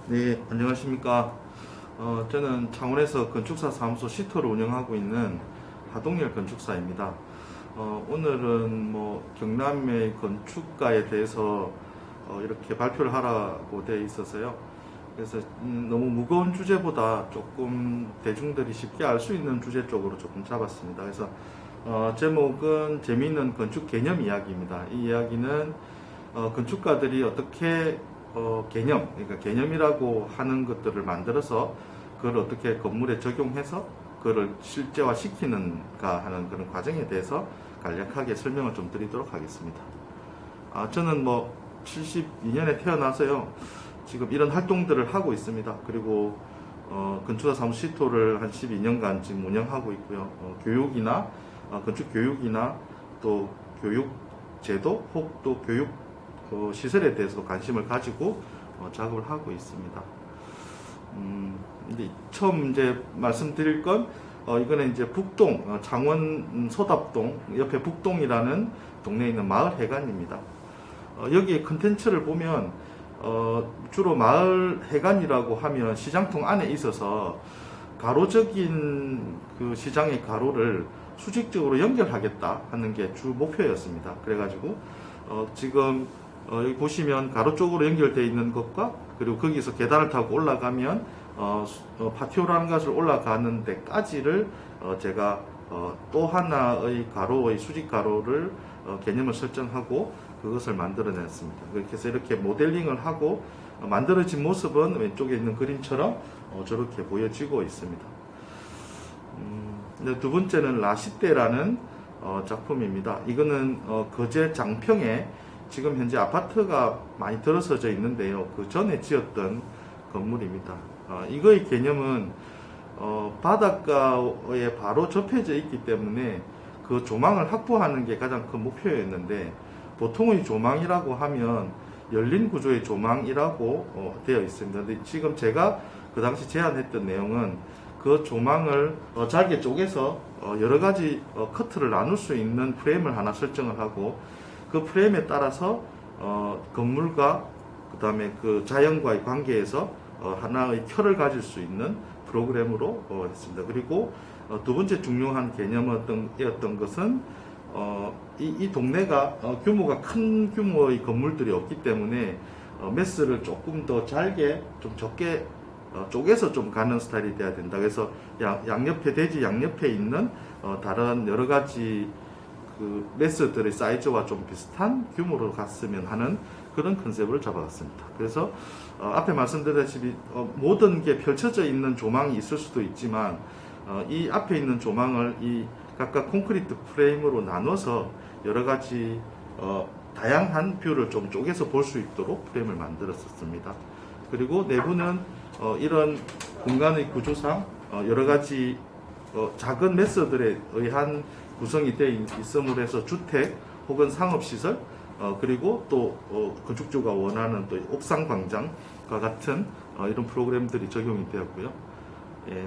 네, 안녕하십니까. 저는 창원에서 건축사 사무소 시터를 운영하고 있는 하동열 건축사입니다. 오늘은 경남의 건축가에 대해서 이렇게 발표를 하라고 되어 있어서요. 그래서 너무 무거운 주제보다 조금 대중들이 쉽게 알 수 있는 주제 쪽으로 조금 잡았습니다. 그래서 제목은 재미있는 건축 개념 이야기입니다. 이 이야기는 건축가들이 어떻게 그러니까 개념이라고 하는 것들을 만들어서 그걸 어떻게 건물에 적용해서 그걸 실제화 시키는가 하는 그런 과정에 대해서 간략하게 설명을 좀 드리도록 하겠습니다. 저는 72년에 태어나서요, 지금 이런 활동들을 하고 있습니다. 그리고 건축사 사무소 시토를 한 12년간 지금 운영하고 있고요. 교육이나 건축 교육이나 또 교육 제도 혹 또 교육 시설에 대해서 관심을 가지고 작업을 하고 있습니다. 근데 처음 이제 말씀드릴 건 이거는 이제 북동 창원 소답동 옆에 북동이라는 동네에 있는 마을 해관입니다. 여기에 컨텐츠를 보면 주로 마을 해관이라고 하면 시장통 안에 있어서 가로적인 그 시장의 가로를 수직적으로 연결하겠다 하는 게 주 목표였습니다. 그래가지고 지금 여기 보시면 가로 쪽으로 연결되어 있는 것과 그리고 거기서 계단을 타고 올라가면 파티오라는 것을 올라가는 데까지를 제가 또 하나의 가로의 수직 가로를 개념을 설정하고 그것을 만들어냈습니다. 그렇게 해서 이렇게 모델링을 하고 만들어진 모습은 왼쪽에 있는 그림처럼 저렇게 보여지고 있습니다. 두 번째는 라시떼라는 작품입니다. 이거는 거제 장평에 지금 현재 아파트가 많이 들어서져 있는데요. 그 전에 지었던 건물입니다. 이거의 개념은 바닷가에 바로 접해져 있기 때문에 그 조망을 확보하는 게 가장 큰 목표였는데, 보통의 조망이라고 하면 열린 구조의 조망이라고 되어 있습니다. 근데 지금 제가 그 당시 제안했던 내용은 그 조망을 잘게 쪼개서 여러 가지 커트를 나눌 수 있는 프레임을 하나 설정을 하고, 그 프레임에 따라서 건물과 그 다음에 그 자연과의 관계에서 하나의 켜를 가질 수 있는 프로그램으로 했습니다. 그리고 두 번째 중요한 개념이었던 것은 이 동네가 규모가 큰 규모의 건물들이 없기 때문에 매스를 조금 더 잘게 좀 적게 쪼개서 좀 가는 스타일이 돼야 된다. 그래서 양옆에 대지 양옆에 있는 다른 여러 가지 그 매스들의 사이즈와 좀 비슷한 규모로 갔으면 하는 그런 컨셉을 잡아갔습니다. 그래서 앞에 말씀드렸다시피 모든 게 펼쳐져 있는 조망이 있을 수도 있지만 이 앞에 있는 조망을 이 각각 콘크리트 프레임으로 나눠서 여러 가지 다양한 뷰를 좀 쪼개서 볼 수 있도록 프레임을 만들었습니다. 그리고 내부는 이런 공간의 구조상 여러 가지 작은 매스들에 의한 구성이 되어 있음으로 해서 주택 혹은 상업시설 그리고 또 건축주가 원하는 또 옥상 광장과 같은 이런 프로그램들이 적용이 되었고요.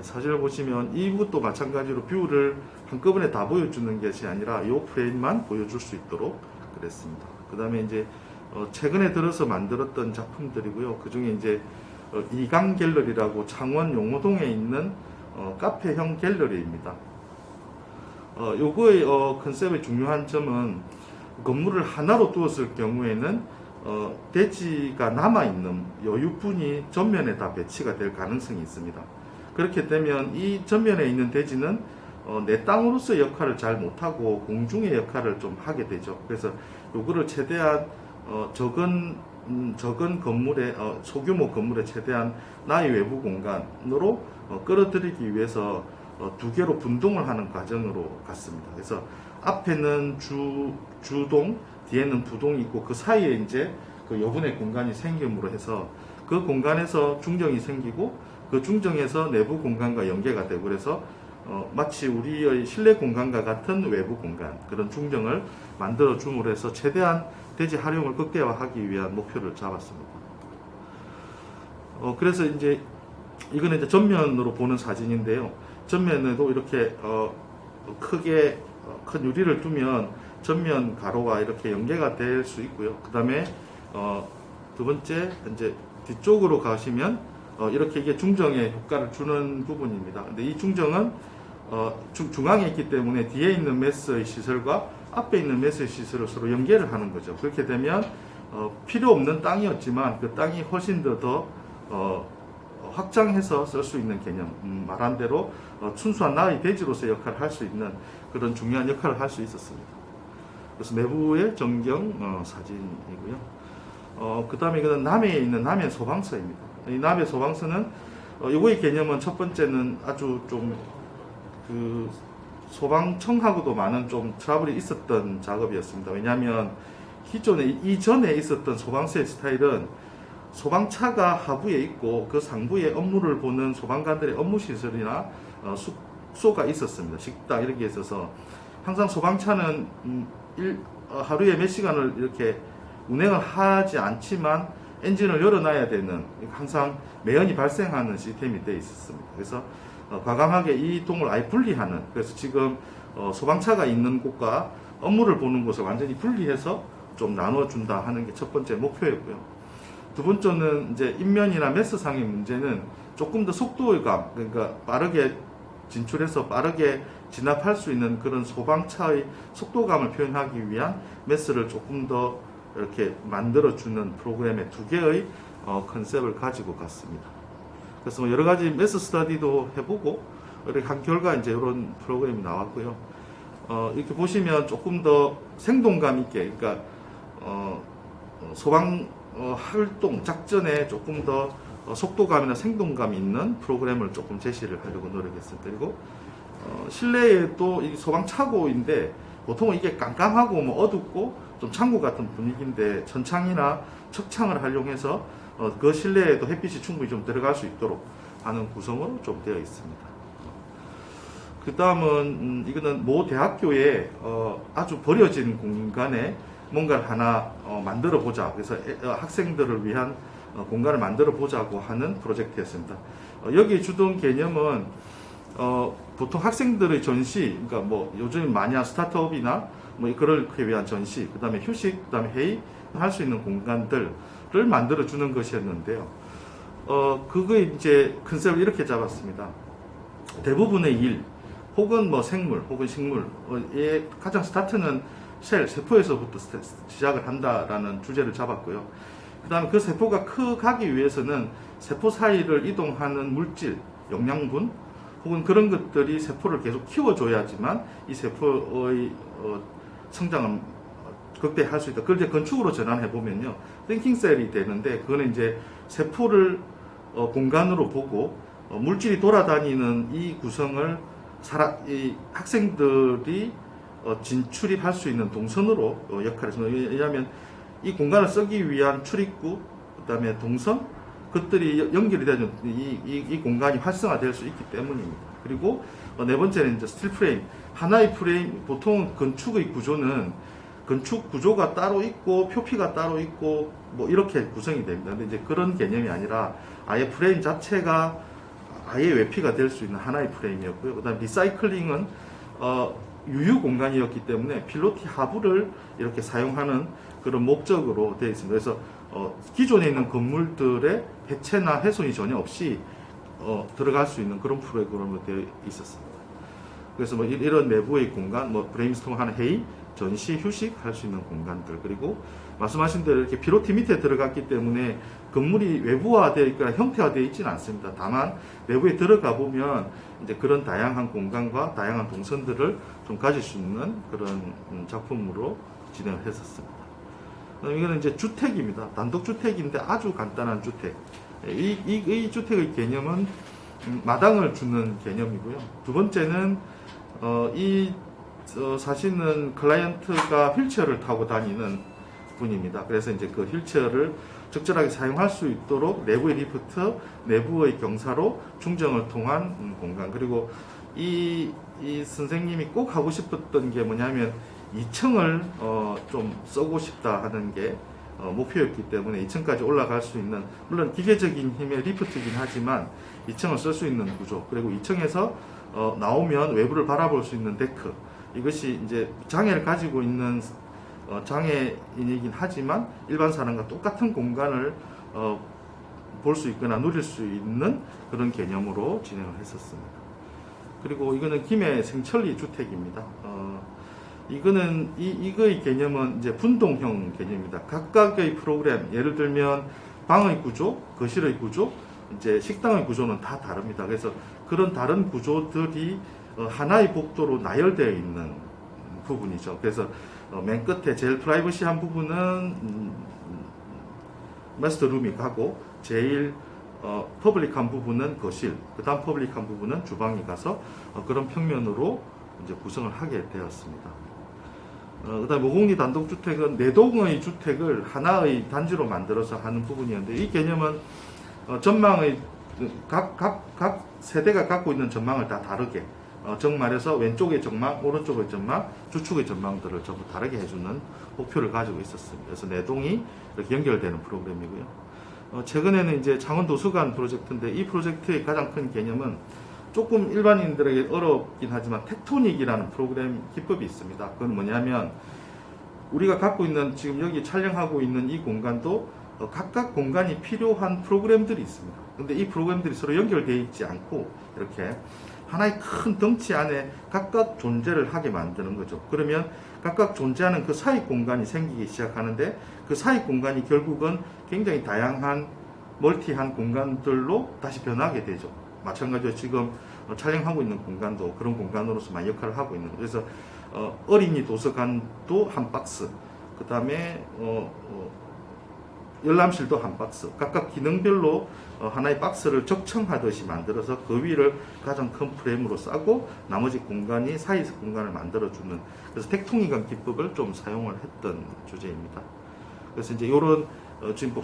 사진을 보시면 이것도 마찬가지로 뷰를 한꺼번에 다 보여주는 것이 아니라 이 프레임만 보여줄 수 있도록 그랬습니다. 그 다음에 이제 최근에 들어서 만들었던 작품들이고요. 그 중에 이제 이강 갤러리라고 창원 용호동에 있는 카페형 갤러리입니다. 요거의 컨셉의 중요한 점은 건물을 하나로 두었을 경우에는 대지가 남아있는 여유분이 전면에 다 배치가 될 가능성이 있습니다. 그렇게 되면 이 전면에 있는 대지는 내 땅으로서의 역할을 잘 못하고 공중의 역할을 좀 하게 되죠. 그래서 요거를 최대한 적은 건물의 소규모 건물의 최대한 나의 외부 공간으로 끌어들이기 위해서 두 개로 분동을 하는 과정으로 갔습니다. 그래서 앞에는 주동, 뒤에는 부동이 있고 그 사이에 이제 그 여분의 공간이 생김으로 해서 그 공간에서 중정이 생기고 그 중정에서 내부 공간과 연계가 되고, 그래서 마치 우리의 실내 공간과 같은 외부 공간, 그런 중정을 만들어 줌으로 해서 최대한 대지 활용을 극대화하기 위한 목표를 잡았습니다. 그래서 이제 이거는 이제 전면으로 보는 사진인데요. 전면에도 이렇게 크게 큰 유리를 두면 전면 가로가 이렇게 연계가 될 수 있고요. 그 다음에 두 번째 이제 뒤쪽으로 가시면 이렇게 이게 중정에 효과를 주는 부분입니다. 근데 이 중정은 중앙에 있기 때문에 뒤에 있는 메스의 시설과 앞에 있는 메스의 시설을 서로 연계를 하는 거죠. 그렇게 되면 필요 없는 땅이었지만 그 땅이 훨씬 더 확장해서 쓸 수 있는 개념, 말한 대로 순수한 나의 대지로서의 역할을 할 수 있는 그런 중요한 역할을 할 수 있었습니다. 그래서 내부의 전경 사진이고요. 그 다음에 이거는 남해에 있는 남해 소방서입니다. 이 남해 소방서는 이거의 개념은 첫 번째는 아주 좀 그 소방청하고도 많은 좀 트러블이 있었던 작업이었습니다. 왜냐하면 이전에 있었던 소방서의 스타일은 소방차가 하부에 있고 그 상부에 업무를 보는 소방관들의 업무시설이나 숙소가 있었습니다. 식당 이렇게 있어서 항상 소방차는 하루에 몇 시간을 이렇게 운행을 하지 않지만 엔진을 열어놔야 되는 항상 매연이 발생하는 시스템이 되어 있었습니다. 그래서 과감하게 이 동을 아예 분리하는, 그래서 지금 소방차가 있는 곳과 업무를 보는 곳을 완전히 분리해서 좀 나눠준다 하는 게 첫 번째 목표였고요. 두 번째는 이제 인면이나 메스상의 문제는 조금 더 속도감, 그러니까 빠르게 진출해서 빠르게 진압할 수 있는 그런 소방차의 속도감을 표현하기 위한 메스를 조금 더 이렇게 만들어주는 프로그램의 두 개의 컨셉을 가지고 갔습니다. 그래서 여러 가지 메스 스터디도 해보고 이렇게 한 결과 이제 이런 프로그램이 나왔고요. 이렇게 보시면 조금 더 생동감 있게, 그러니까 소방 활동 작전에 조금 더 속도감이나 생동감 있는 프로그램을 조금 제시를 하려고 노력했습니다. 그리고 실내에도 이 소방 차고인데 보통은 이게 깜깜하고 뭐 어둡고 좀 창고 같은 분위기인데 천창이나 척창을 활용해서 그 실내에도 햇빛이 충분히 좀 들어갈 수 있도록 하는 구성으로 좀 되어 있습니다. 그 다음은 이거는 모 대학교에 아주 버려진 공간에 뭔가를 하나 만들어 보자. 그래서 학생들을 위한 공간을 만들어 보자고 하는 프로젝트였습니다. 여기 주던 개념은 보통 학생들의 전시, 그러니까 뭐 요즘 마냥 스타트업이나 뭐 그렇게 위한 전시, 그 다음에 휴식, 그 다음에 회의 할 수 있는 공간들을 만들어 주는 것이었는데요. 그거의 이제 컨셉을 이렇게 잡았습니다. 대부분의 일, 혹은 뭐 생물, 혹은 식물의 가장 스타트는 세포에서부터 시작을 한다라는 주제를 잡았고요. 그 다음에 그 세포가 커가기 위해서는 세포 사이를 이동하는 물질, 영양분, 혹은 그런 것들이 세포를 계속 키워줘야지만 이 세포의 성장을 극대화할 수 있다. 그걸 이제 건축으로 전환해보면요, 띵킹셀이 되는데, 그거는 이제 세포를 공간으로 보고 물질이 돌아다니는 이 구성을 이 학생들이 진출입할 수 있는 동선으로 역할을 했습니다. 왜냐하면 이 공간을 쓰기 위한 출입구, 그 다음에 동선, 그것들이 연결이 되는 이 공간이 활성화될 수 있기 때문입니다. 그리고 네 번째는 이제 스틸 프레임. 하나의 프레임, 보통 건축의 구조는 건축 구조가 따로 있고 표피가 따로 있고 뭐 이렇게 구성이 됩니다. 근데 이제 그런 개념이 아니라 아예 프레임 자체가 아예 외피가 될 수 있는 하나의 프레임이었고요. 그 다음에 리사이클링은 유휴 공간이었기 때문에 필로티 하부를 이렇게 사용하는 그런 목적으로 되어 있습니다. 그래서 기존에 있는 건물들의 해체나 훼손이 전혀 없이 들어갈 수 있는 그런 프로그램으로 되어 있었습니다. 그래서 뭐 이런 내부의 공간, 뭐 브레인스톰 하는 회의, 전시, 휴식 할 수 있는 공간들, 그리고 말씀하신 대로 이렇게 필로티 밑에 들어갔기 때문에 건물이 외부화되어 있거나 형태화되어 있지는 않습니다. 다만 내부에 들어가 보면 이제 그런 다양한 공간과 다양한 동선들을 좀 가질 수 있는 그런 작품으로 진행을 했었습니다. 이거는 이제 주택입니다. 단독주택인데 아주 간단한 주택. 이 주택의 개념은 마당을 주는 개념이고요. 두 번째는 사실은 클라이언트가 휠체어를 타고 다니는 분입니다. 그래서 이제 그 휠체어를 적절하게 사용할 수 있도록 내부의 리프트, 내부의 경사로 중정을 통한 공간. 그리고 이 선생님이 꼭 하고 싶었던 게 뭐냐면 2층을 좀 쓰고 싶다 하는 게 목표였기 때문에 2층까지 올라갈 수 있는, 물론 기계적인 힘의 리프트이긴 하지만 2층을 쓸 수 있는 구조, 그리고 2층에서 나오면 외부를 바라볼 수 있는 데크, 이것이 이제 장애를 가지고 있는 장애인이긴 하지만 일반 사람과 똑같은 공간을 볼 수 있거나 누릴 수 있는 그런 개념으로 진행을 했었습니다. 그리고 이거는 김해 생천리 주택입니다. 이거는 이거의 개념은 이제 분동형 개념입니다. 각각의 프로그램, 예를 들면 방의 구조, 거실의 구조, 이제 식당의 구조는 다 다릅니다. 그래서 그런 다른 구조들이 하나의 복도로 나열되어 있는 부분이죠. 그래서 맨 끝에 제일 프라이버시한 부분은 마스터룸이 가고, 제일 퍼블릭한 부분은 거실, 그 다음 퍼블릭한 부분은 주방이 가서 그런 평면으로 이제 구성을 하게 되었습니다. 그 다음에 모공리 단독주택은 4동의 주택을 하나의 단지로 만들어서 하는 부분이었는데, 이 개념은 전망의 각 세대가 갖고 있는 전망을 다 다르게, 정말해서 왼쪽의 전망, 오른쪽의 전망, 주축의 전망들을 전부 다르게 해주는 목표를 가지고 있었습니다. 그래서 4동이 이렇게 연결되는 프로그램이고요. 최근에는 이제 창원도서관 프로젝트인데, 이 프로젝트의 가장 큰 개념은 조금 일반인들에게 어렵긴 하지만 텍토닉이라는 프로그램 기법이 있습니다. 그건 뭐냐면, 우리가 갖고 있는, 지금 여기 촬영하고 있는 이 공간도 각각 공간이 필요한 프로그램들이 있습니다. 근데 이 프로그램들이 서로 연결되어 있지 않고 이렇게 하나의 큰 덩치 안에 각각 존재를 하게 만드는 거죠. 그러면 각각 존재하는 그 사이 공간이 생기기 시작하는데, 그 사이 공간이 결국은 굉장히 다양한 멀티한 공간들로 다시 변하게 되죠. 마찬가지로 지금 촬영하고 있는 공간도 그런 공간으로서 많이 역할을 하고 있는 거예요. 그래서 어린이 도서관도 한 박스, 그 다음에 열람실도 한 박스, 각각 기능별로 하나의 박스를 적청하듯이 만들어서 그 위를 가장 큰 프레임으로 싸고 나머지 공간이 사이 공간을 만들어주는, 그래서 텍토닉한 기법을 좀 사용을 했던 주제입니다. 그래서 이제 이런 지금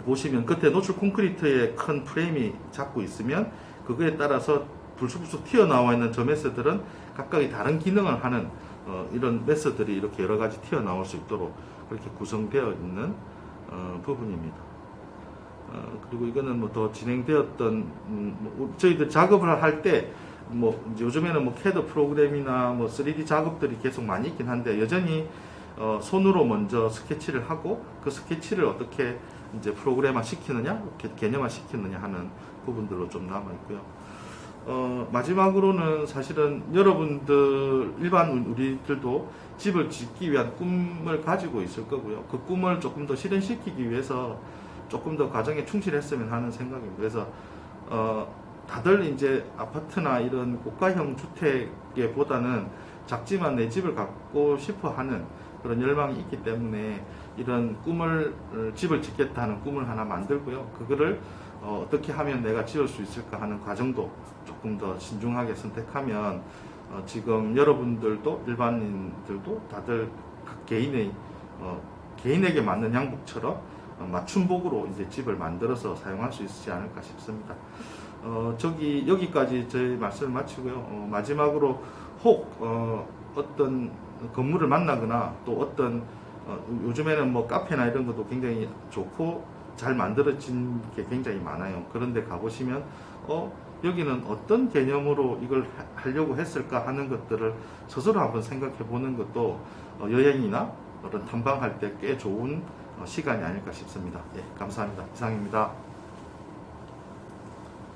보시면 끝에 노출 콘크리트의 큰 프레임이 잡고 있으면 그거에 따라서 불쑥불쑥 튀어나와 있는 저 메스들은 각각의 다른 기능을 하는 이런 메스들이 이렇게 여러 가지 튀어나올 수 있도록 그렇게 구성되어 있는 부분입니다. 그리고 이거는 뭐 더 진행되었던 저희들 작업을 할 때 요즘에는 CAD 프로그램이나 3D 작업들이 계속 많이 있긴 한데, 여전히 손으로 먼저 스케치를 하고 그 스케치를 어떻게 이제 프로그램화 시키느냐, 개념화 시키느냐 하는 부분들로 좀 남아 있고요. 마지막으로는 사실은 여러분들, 일반 우리들도 집을 짓기 위한 꿈을 가지고 있을 거고요. 그 꿈을 조금 더 실현시키기 위해서 조금 더 과정에 충실했으면 하는 생각입니다. 그래서 다들 이제 아파트나 이런 고가형 주택에 보다는 작지만 내 집을 갖고 싶어 하는 그런 열망이 있기 때문에 이런 꿈을, 집을 짓겠다 하는 꿈을 하나 만들고요. 그거를 어떻게 하면 내가 지을 수 있을까 하는 과정도 조금 더 신중하게 선택하면 지금 여러분들도, 일반인들도 다들 각 개인에게 맞는 양복처럼 맞춤복으로 이제 집을 만들어서 사용할 수 있지 않을까 싶습니다. 여기까지 저희 말씀을 마치고요. 마지막으로 혹 어떤 건물을 만나거나 또 어떤 요즘에는 카페나 이런 것도 굉장히 좋고 잘 만들어진 게 굉장히 많아요. 그런데 가보시면 여기는 어떤 개념으로 이걸 하려고 했을까 하는 것들을 스스로 한번 생각해 보는 것도 여행이나 어떤 탐방할 때 꽤 좋은 시간이 아닐까 싶습니다. 예, 감사합니다. 이상입니다.